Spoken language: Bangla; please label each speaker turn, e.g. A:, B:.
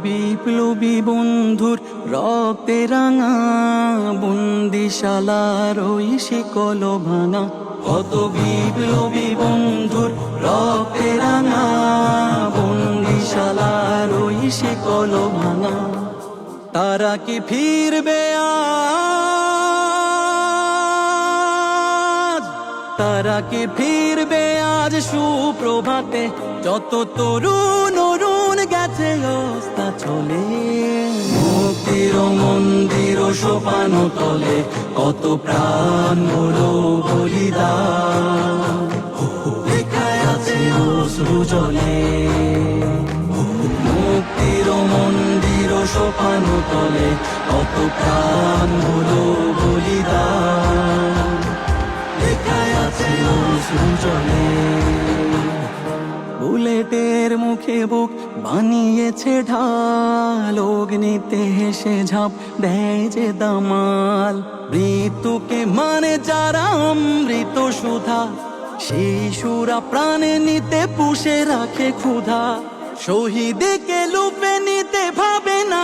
A: বিপ্লবী বন্ধুর রক্তে রাঙা বন্দিশালার ওই শিকল ভাঙা, কত বিপ্লবী বন্ধুর রক্তে রাঙা বন্দিশালার ওই শিকল ভাঙা। তারা কি ফিরবে আজ, তারা কি ফিরবে আজ সুপ্রভাতে? যত তরুণ অরুণ গেছে অস্তা চলে, মুক্তির মন্দির সোপান তলে কত প্রাণ হলো বলিদান। লেখায় আছে অশ্রু জলে, মুক্তির মন্দির সোপান তলে কত প্রাণ হলো বলিদান। লেখায় আছে অশ্রু জলে। বুলেটের মুখে বুক বানিয়েছে ঢাল, অগ্নিতে হেসে ঝাঁপ দেয় যে দামাল। মৃত্যুকে মানে যারা অমৃত সুধা, শিশুরা প্রাণে নিতে পুষে রাখে ক্ষুধা। শহীদকে লুপে নিতে ভাবে না